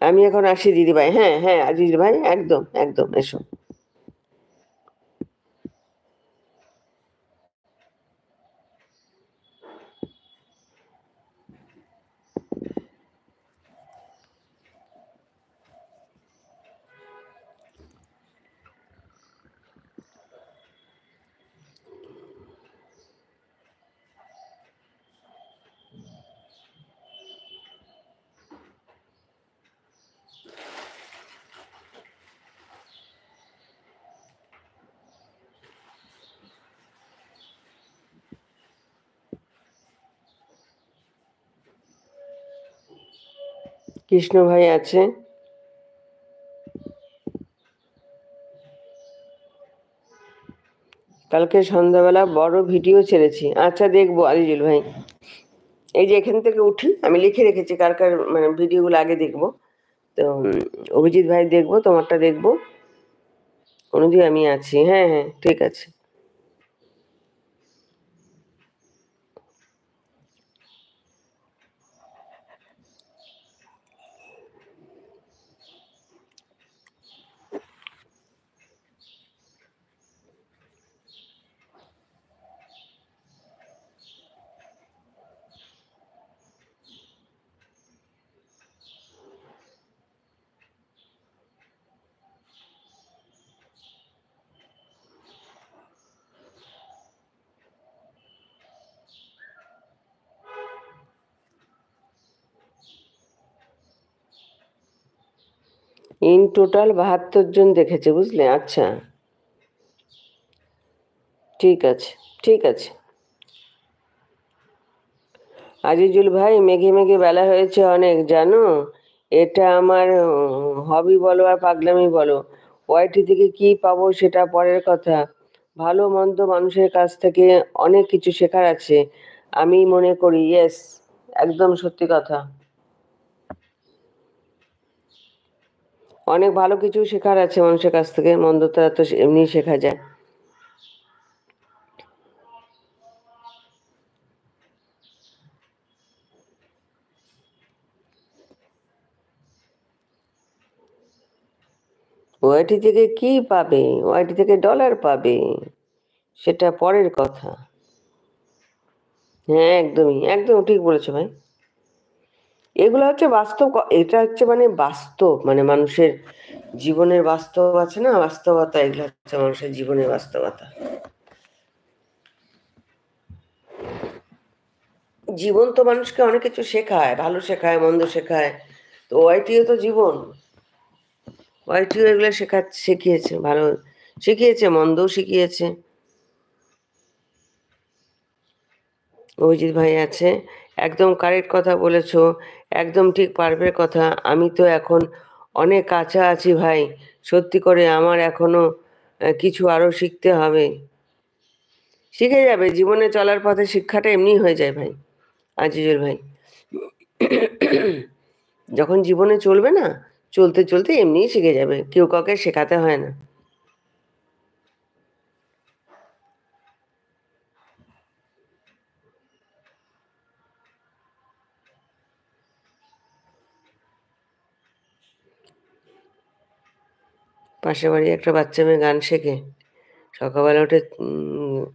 আমি এখন আসি দিদিভাই। হ্যাঁ হ্যাঁ দিদিভাই, একদম একদম, এসো। কৃষ্ণ ভাই আছে? কালকে সন্ধ্যাবেলা বড় ভিডিও ছেড়েছি। আচ্ছা দেখবো আজিজুল ভাই। এই যে এখান থেকে উঠি, আমি লিখে রেখেছি কার কার মানে ভিডিওগুলো আগে দেখবো। তো অভিজিৎ ভাই দেখবো, তোমারটা দেখবো। অনুযায়ী আমি আছি। হ্যাঁ হ্যাঁ, ঠিক আছে। ইন টোটাল ৭২ জন দেখেছে, বুঝলে? আচ্ছা, ঠিক আছে, ঠিক আছে। আজিজুল ভাই, মেঘে মেঘে বেলা হয়েছে অনেক, জানো? এটা আমার হবি বলো আর পাগলামি বলো, ওয়াইটি থেকে কি পাবো সেটা পরের কথা। ভালো মন্দ মানুষের কাছ থেকে অনেক কিছু শেখার আছে, আমি মনে করি। ইয়েস, একদম সত্যি কথা। অনেক ভালো কিছু শেখার আছে মানুষের কাছ থেকে, মন্দটা তো এমনি শেখা যায়। ওয়াইটি থেকে কি পাবে? ওয়াইটি থেকে ডলার পাবে, সেটা পরের কথা। হ্যাঁ, একদমই একদম ঠিক বলেছো ভাই। এগুলো হচ্ছে বাস্তব এটা হচ্ছে মানে বাস্তব, মানে মানুষের জীবনের বাস্তব আছে না, বাস্তবতা, এগুলো হচ্ছে মানুষের জীবনের বাস্তবতা। জীবন তো মানুষকে অনেক কিছু শেখায়, ভালো শেখায়, মন্দ শেখায়। তো ওয়াইটিও তো জীবন। ওয়াইটিও এগুলো শিখিয়েছে, ভালো শিখিয়েছে, মন্দও শিখিয়েছে। অভিজিৎ ভাই আছে। একদম কারেক্ট কথা বলেছো, একদম ঠিক পারফেক্ট কথা। আমি তো এখন অনেক কাঁচা আছি ভাই, সত্যি করে আমার এখনো কিছু আরো শিখতে হবে। শিখে যাবে, জীবনে চলার পথে শিক্ষাটা এমনি হয়ে যায় ভাই, আজিজুল ভাই। যখন জীবনে চলবে না, চলতে চলতে এমনিই শিখে যাবে, কেউ কাউকে শেখাতে হয় না। পাশের বাড়ি একটা বাচ্চা মেয়ে গান শেখে, সকালবেলা উঠে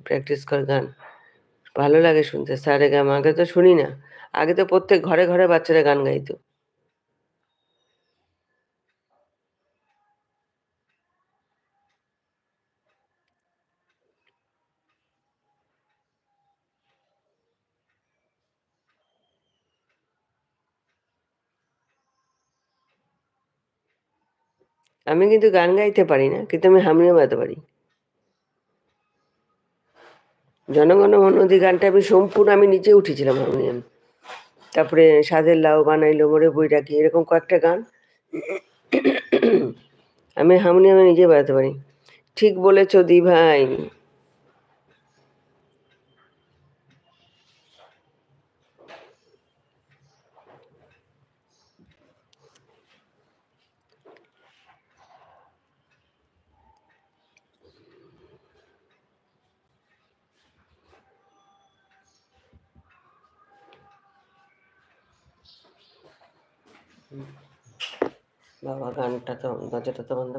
প্র্যাকটিস করে গান। ভালো লাগে শুনতে। সারেগামা আগে তো শুনি না, আগে তো প্রত্যেক ঘরে ঘরে বাচ্চারা গান গাইতো। আমি কিন্তু গান গাইতে পারি না, কিন্তু আমি হারমোনিয়াম বাজাতে পারি। জনগণ মন অধি গানটা আমি সম্পূর্ণ আমি নিজে উঠেছিলাম হারমোনিয়াম। তারপরে সাধের লাউ বানাইলো মোরে বইটাকে, এরকম কয়েকটা গান আমি হারমোনিয়ামে নিজে বাজাতে পারি। ঠিক বলেছো দি ভাই। বাবা গানটা তো দরজাটা তো বন্ধ